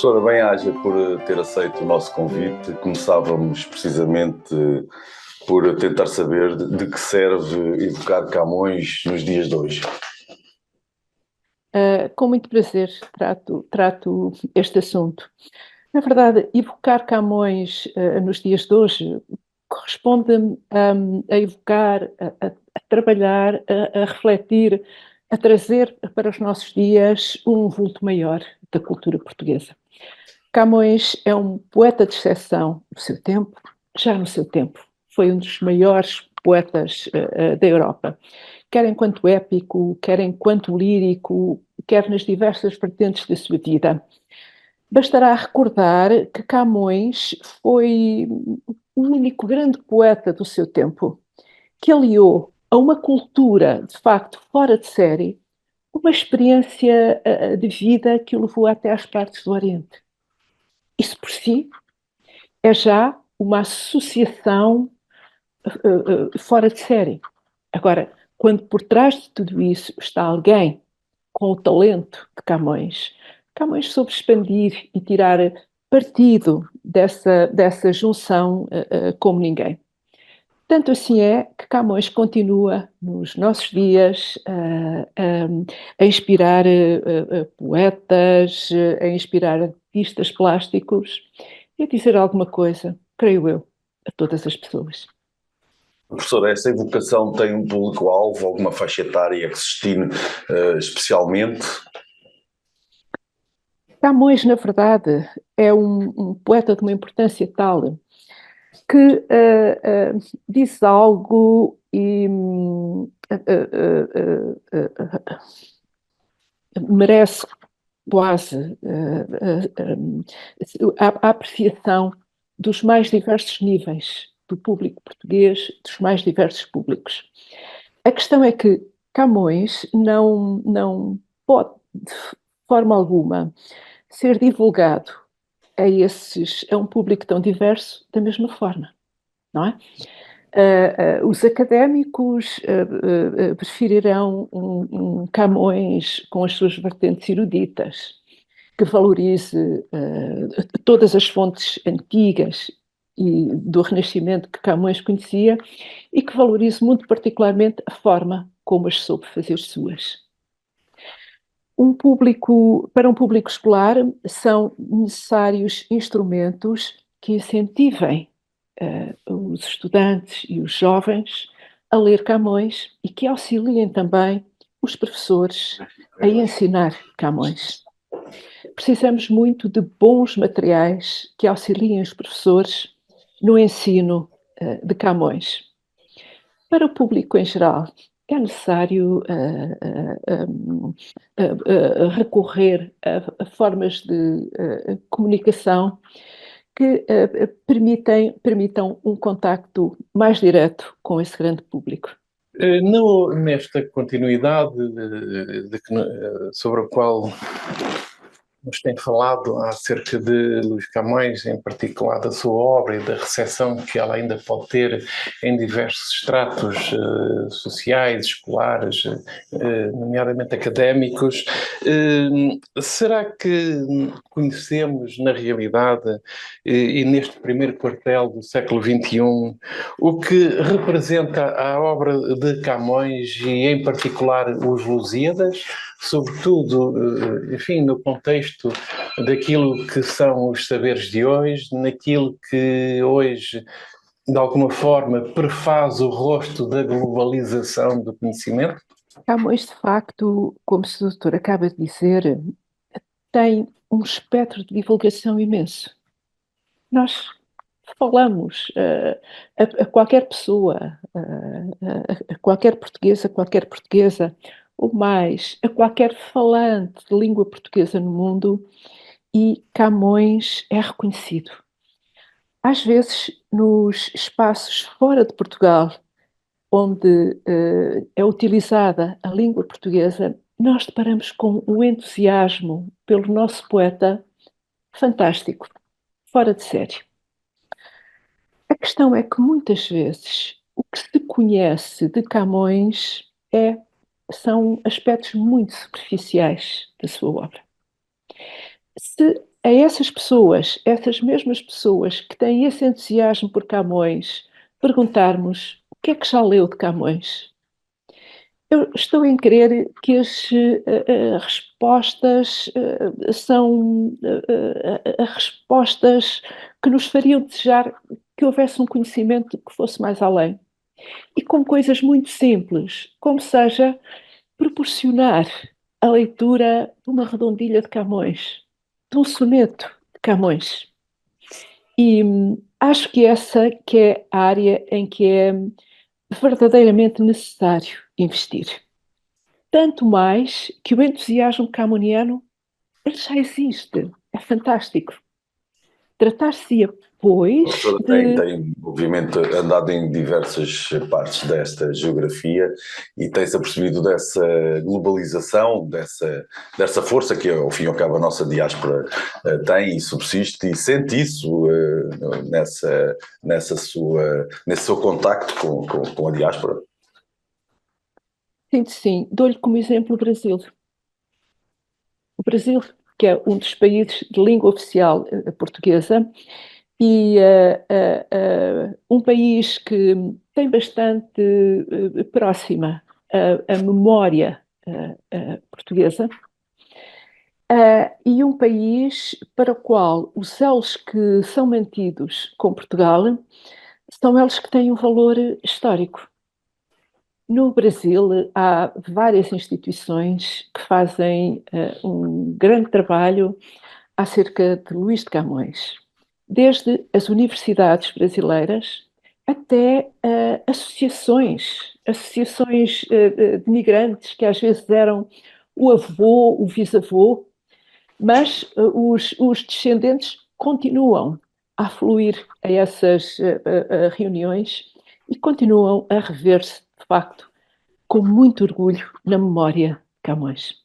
Professora, bem-aja por ter aceito o nosso convite. Começávamos precisamente por tentar saber de que serve evocar Camões nos dias de hoje. Com muito prazer trato este assunto. Na verdade, evocar Camões nos dias de hoje corresponde a evocar, a trabalhar, a refletir, a trazer para os nossos dias um vulto maior da cultura portuguesa. Camões é um poeta de exceção no seu tempo, já no seu tempo. Foi um dos maiores poetas da Europa, quer enquanto épico, quer enquanto lírico, quer nas diversas vertentes da sua vida. Bastará recordar que Camões foi o único grande poeta do seu tempo que aliou a uma cultura, de facto, fora de série, uma experiência de vida que o levou até às partes do Oriente. Isso por si é já uma associação fora de série. Agora, quando por trás de tudo isso está alguém com o talento de Camões, Camões soube expandir e tirar partido dessa junção como ninguém. Tanto assim é que Camões continua nos nossos dias a inspirar poetas, a inspirar artistas plásticos e a dizer alguma coisa, creio eu, a todas as pessoas. Professora, essa evocação tem um público-alvo, alguma faixa etária que se destine especialmente? Camões, na verdade, é um poeta de uma importância tal que diz algo e merece quase a apreciação dos mais diversos níveis do público português, dos mais diversos públicos. A questão é que Camões não pode, de forma alguma, ser divulgado a um público tão diverso da mesma forma, não é? Os académicos preferirão um Camões com as suas vertentes eruditas, que valorize todas as fontes antigas e do Renascimento que Camões conhecia e que valorize muito particularmente a forma como as soube fazer suas. Para um público escolar são necessários instrumentos que incentivem os estudantes e os jovens a ler Camões e que auxiliem também os professores a ensinar Camões. Precisamos muito de bons materiais que auxiliem os professores no ensino de Camões. Para o público em geral, é necessário recorrer a formas de comunicação que permitam um contacto mais direto com esse grande público. Nesta continuidade sobre a qual nos tem falado acerca de Luís Camões, em particular da sua obra e da recepção que ela ainda pode ter em diversos estratos sociais, escolares, nomeadamente académicos, será que conhecemos na realidade e neste primeiro quartel do século XXI o que representa a obra de Camões e em particular os Lusíadas, sobretudo, enfim, no contexto daquilo que são os saberes de hoje, naquilo que hoje, de alguma forma, prefaz o rosto da globalização do conhecimento? Camões, de facto, como o doutor acaba de dizer, tem um espectro de divulgação imenso. Nós falamos a qualquer pessoa, a qualquer portuguesa, ou mais, a qualquer falante de língua portuguesa no mundo, e Camões é reconhecido. Às vezes, nos espaços fora de Portugal, onde é utilizada a língua portuguesa, nós deparamos com um entusiasmo pelo nosso poeta fantástico, fora de série. A questão é que muitas vezes o que se conhece de Camões são aspectos muito superficiais da sua obra. Se a essas mesmas pessoas que têm esse entusiasmo por Camões, perguntarmos o que é que já leu de Camões, eu estou em crer que as respostas são respostas que nos fariam desejar que houvesse um conhecimento que fosse mais além. E com coisas muito simples, como seja proporcionar a leitura de uma redondilha de Camões, de um soneto de Camões. E acho que essa que é a área em que é verdadeiramente necessário investir. Tanto mais que o entusiasmo camoniano ele já existe, é fantástico. Tratar-se-ia, pois, A professora tem, obviamente, andado em diversas partes desta geografia e tem-se apercebido dessa globalização, dessa força que, ao fim e ao cabo, a nossa diáspora tem e subsiste, e sente isso nesse seu contacto com a diáspora? sim. Dou-lhe como exemplo o Brasil. O Brasil, que é um dos países de língua oficial portuguesa, e um país que tem bastante próxima a memória portuguesa, e um país para o qual os elos que são mantidos com Portugal são elos que têm um valor histórico. No Brasil, há várias instituições que fazem um grande trabalho acerca de Luís de Camões, desde as universidades brasileiras até associações de migrantes que às vezes eram o avô, o bisavô, mas os descendentes continuam a fluir a essas reuniões e continuam a rever-se, de facto, com muito orgulho na memória de Camões.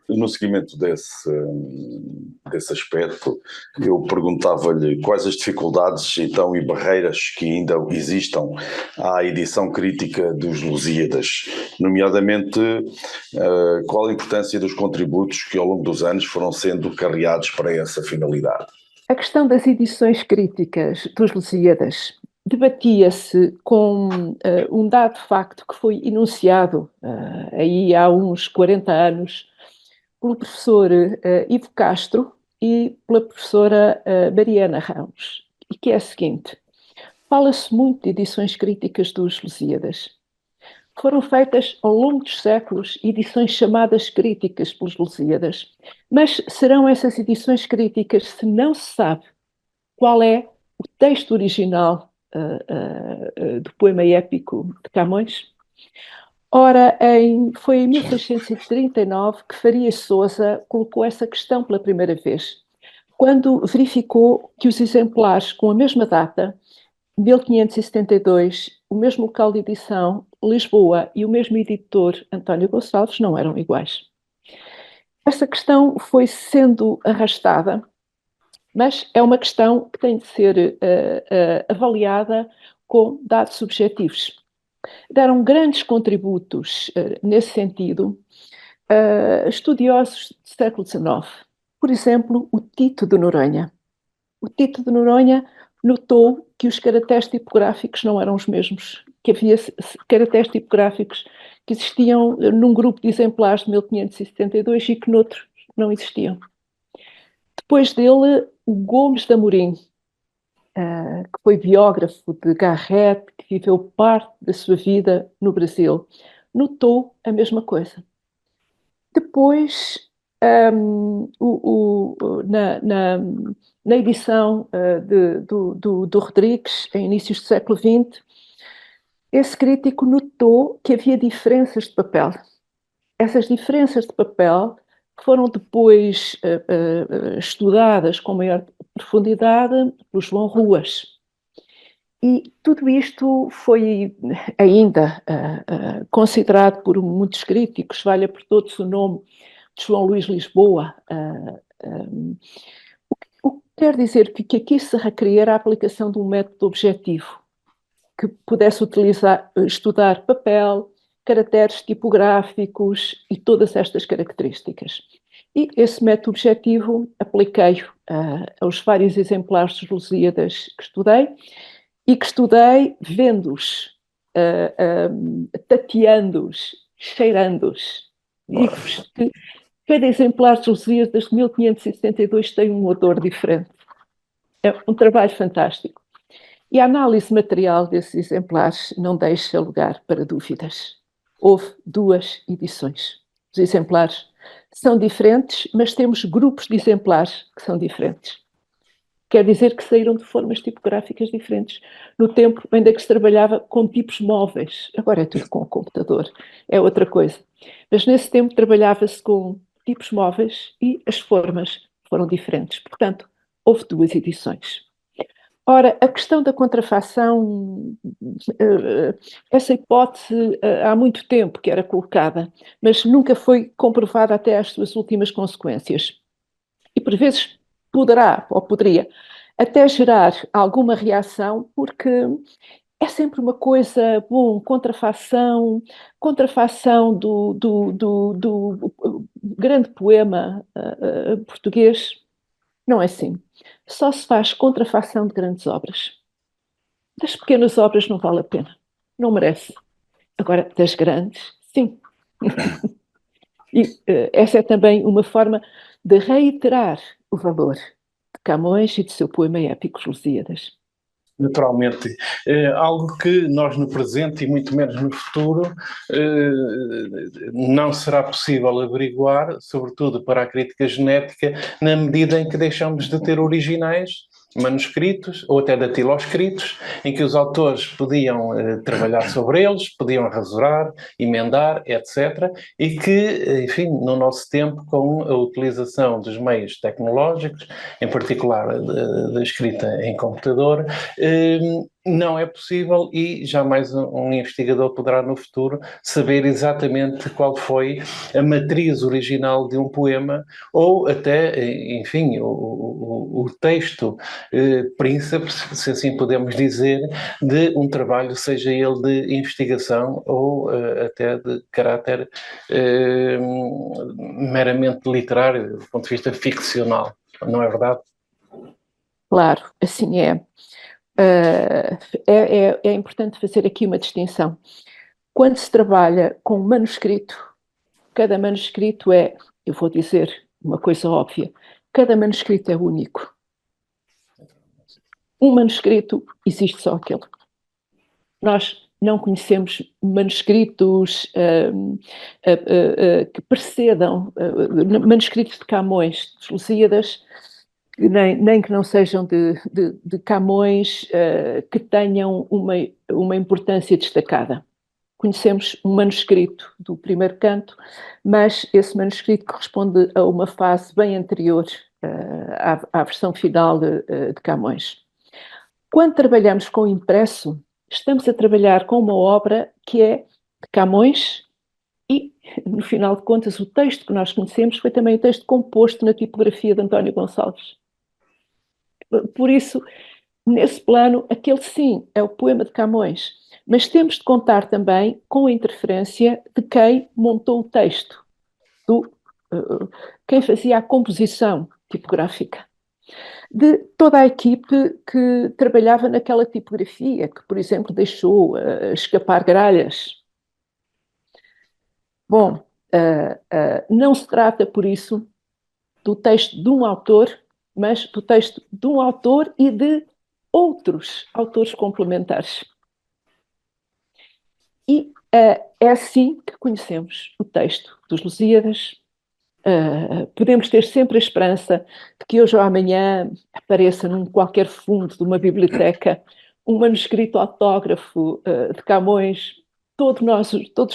No seguimento desse aspecto, eu perguntava-lhe quais as dificuldades então e barreiras que ainda existam à edição crítica dos Lusíadas, nomeadamente qual a importância dos contributos que ao longo dos anos foram sendo carreados para essa finalidade. A questão das edições críticas dos Lusíadas debatia-se com um dado facto que foi enunciado aí há uns 40 anos pelo professor Ivo Castro e pela professora Mariana Ramos, e que é a seguinte: fala-se muito de edições críticas dos Lusíadas. Foram feitas ao longo dos séculos edições chamadas críticas pelos Lusíadas, mas serão essas edições críticas se não se sabe qual é o texto original do poema épico de Camões? Ora, foi em 1639 que Farias Sousa colocou essa questão pela primeira vez, quando verificou que os exemplares com a mesma data, 1572, o mesmo local de edição, Lisboa, e o mesmo editor, António Gonçalves, não eram iguais. Essa questão foi sendo arrastada, mas é uma questão que tem de ser avaliada com dados subjetivos. Deram grandes contributos nesse sentido estudiosos do século XIX. Por exemplo, o Tito de Noronha. O Tito de Noronha notou que os caracteres tipográficos não eram os mesmos, que havia caracteres tipográficos que existiam num grupo de exemplares de 1572 e que noutros não existiam. Depois dele, o Gomes de Amorim, que foi biógrafo de Garrett, que viveu parte da sua vida no Brasil, notou a mesma coisa. Depois, na edição do Rodrigues, em inícios do século XX, esse crítico notou que havia diferenças de papel. Essas diferenças de papel foram depois estudadas com maior profundidade por João Ruas. E tudo isto foi ainda considerado por muitos críticos, valha por todos o nome de João Luís Lisboa. O que quer dizer que aqui se requeria era a aplicação de um método objetivo, que pudesse estudar papel, caracteres tipográficos e todas estas características. E esse método objetivo apliquei-o aos vários exemplares dos Lusíadas que estudei e que estudei vendo-os, tateando-os, cheirando-os. Digo-vos que cada exemplar dos Lusíadas de 1572 tem um odor diferente. É um trabalho fantástico. E a análise material desses exemplares não deixa lugar para dúvidas. Houve 2 edições. Os exemplares são diferentes, mas temos grupos de exemplares que são diferentes. Quer dizer que saíram de formas tipográficas diferentes. No tempo ainda que se trabalhava com tipos móveis. Agora é tudo com o computador. É outra coisa. Mas nesse tempo trabalhava-se com tipos móveis e as formas foram diferentes. Portanto, houve 2 edições. Ora, a questão da contrafação, essa hipótese há muito tempo que era colocada, mas nunca foi comprovada até às suas últimas consequências. E por vezes poderá, ou poderia, até gerar alguma reação, porque é sempre uma coisa, contrafação do grande poema português. Não é assim. Só se faz contrafação de grandes obras. Das pequenas obras não vale a pena. Não merece. Agora, das grandes, sim. E essa é também uma forma de reiterar o valor de Camões e do seu poema épico Os Lusíadas. Naturalmente, algo que nós no presente e muito menos no futuro não será possível averiguar, sobretudo para a crítica genética, na medida em que deixamos de ter originais manuscritos ou até datiloscritos, em que os autores podiam trabalhar sobre eles, podiam rasurar, emendar, etc. E que, enfim, no nosso tempo, com a utilização dos meios tecnológicos, em particular da escrita em computador, não é possível e jamais um investigador poderá no futuro saber exatamente qual foi a matriz original de um poema ou até, enfim, o texto príncipe, se assim podemos dizer, de um trabalho, seja ele de investigação ou até de caráter meramente literário, do ponto de vista ficcional, não é verdade? Claro, assim é. É importante fazer aqui uma distinção. Quando se trabalha com manuscrito, cada manuscrito eu vou dizer uma coisa óbvia, cada manuscrito é único. Um manuscrito existe só aquele. Nós não conhecemos manuscritos que precedam, manuscritos de Camões, de Lusíadas, nem que não sejam de Camões, que tenham uma importância destacada. Conhecemos um manuscrito do primeiro canto, mas esse manuscrito corresponde a uma fase bem anterior à versão final de Camões. Quando trabalhamos com impresso, estamos a trabalhar com uma obra que é de Camões e, no final de contas, o texto que nós conhecemos foi também o texto composto na tipografia de António Gonçalves. Por isso, nesse plano, aquele sim é o poema de Camões, mas temos de contar também com a interferência de quem montou o texto, quem fazia a composição tipográfica, de toda a equipe que trabalhava naquela tipografia, que, por exemplo, deixou escapar gralhas. Bom, não se trata, por isso, do texto de um autor, mas do texto de um autor e de outros autores complementares. E é assim que conhecemos o texto dos Lusíadas. Podemos ter sempre a esperança de que hoje ou amanhã apareça num qualquer fundo de uma biblioteca um manuscrito autógrafo de Camões. Todos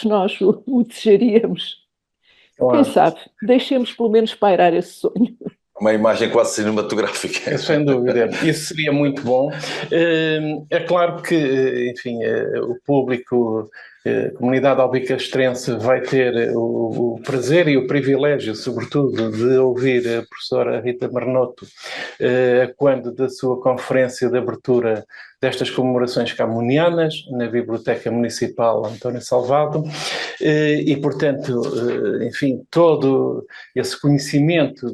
nós o desejaríamos. Claro. Quem sabe? Deixemos pelo menos pairar esse sonho. Uma imagem quase cinematográfica. Sem dúvida, isso seria muito bom. É claro que, enfim, o público A comunidade albicastrense vai ter o prazer e o privilégio, sobretudo, de ouvir a professora Rita Marnoto quando da sua conferência de abertura destas comemorações camunianas na Biblioteca Municipal António Salvado e, portanto, enfim, todo esse conhecimento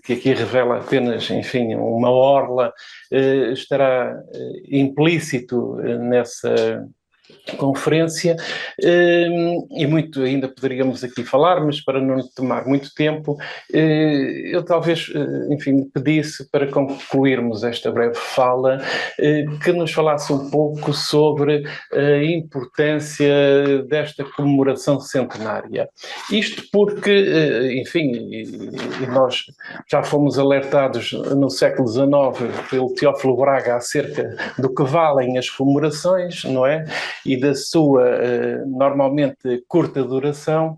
que aqui revela apenas, enfim, uma orla, estará implícito nessa conferência e muito ainda poderíamos aqui falar, mas para não tomar muito tempo, eu talvez, enfim, pedisse para concluirmos esta breve fala que nos falasse um pouco sobre a importância desta comemoração centenária. Isto porque, enfim, e nós já fomos alertados no século XIX pelo Teófilo Braga acerca do que valem as comemorações, não é? E da sua, normalmente, curta duração,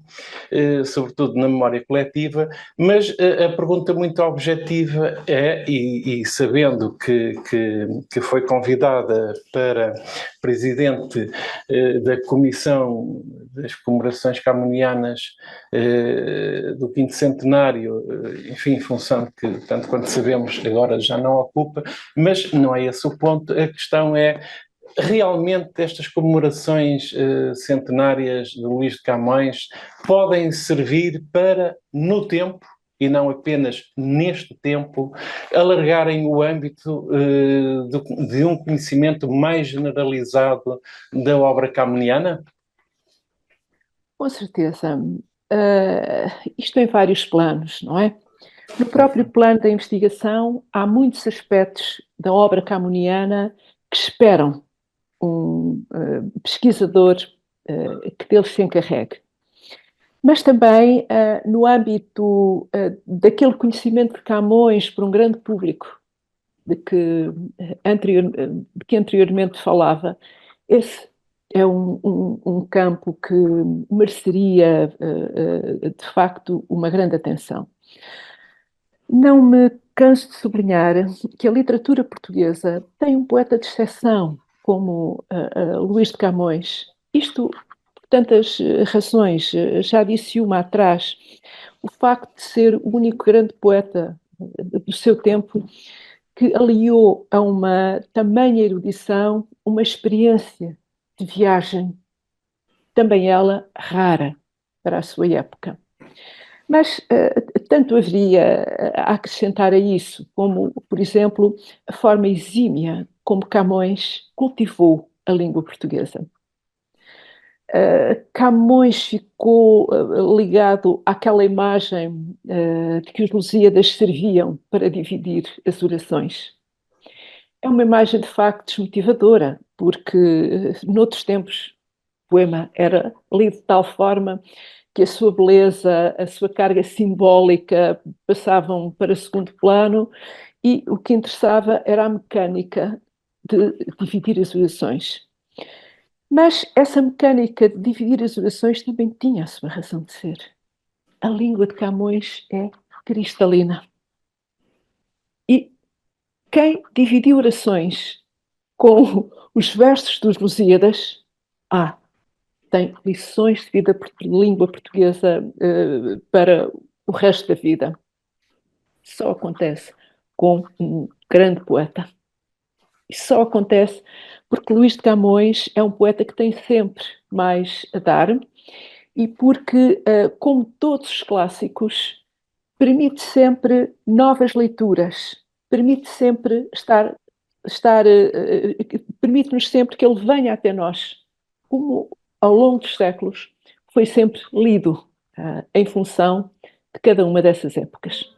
sobretudo na memória coletiva, mas a pergunta muito objetiva é, e sabendo que foi convidada para presidente da Comissão das Comemorações Camunianas do 5º centenário, enfim, em função que, tanto quanto sabemos, agora já não ocupa, mas não é esse o ponto, a questão é realmente estas comemorações centenárias de Luís de Camões podem servir para, no tempo, e não apenas neste tempo, alargarem o âmbito de um conhecimento mais generalizado da obra camuniana? Com certeza. Isto em vários planos, não é? No próprio plano da investigação, há muitos aspectos da obra camuniana que esperam um pesquisador que deles se encarregue. Mas também no âmbito daquele conhecimento de Camões por um grande público de que anteriormente falava, esse é um campo que mereceria, de facto, uma grande atenção. Não me canso de sublinhar que a literatura portuguesa tem um poeta de exceção, como Luís de Camões. Isto por tantas razões. Já disse uma atrás. O facto de ser o único grande poeta do seu tempo que aliou a uma tamanha erudição uma experiência de viagem, também ela rara para a sua época. Mas tanto haveria a acrescentar a isso, como, por exemplo, a forma exímia como Camões cultivou a língua portuguesa. Camões ficou ligado àquela imagem de que os Lusíadas serviam para dividir as orações. É uma imagem de facto desmotivadora, porque noutros tempos o poema era lido de tal forma que a sua beleza, a sua carga simbólica passavam para segundo plano e o que interessava era a mecânica de dividir as orações. Mas essa mecânica de dividir as orações também tinha a sua razão de ser. A língua de Camões é cristalina. E quem dividiu orações com os versos dos Lusíadas, tem lições de vida de língua portuguesa para o resto da vida. Só acontece com um grande poeta. E só acontece porque Luís de Camões é um poeta que tem sempre mais a dar e porque, como todos os clássicos, permite sempre novas leituras, permite sempre permite-nos sempre que ele venha até nós, como ao longo dos séculos foi sempre lido em função de cada uma dessas épocas.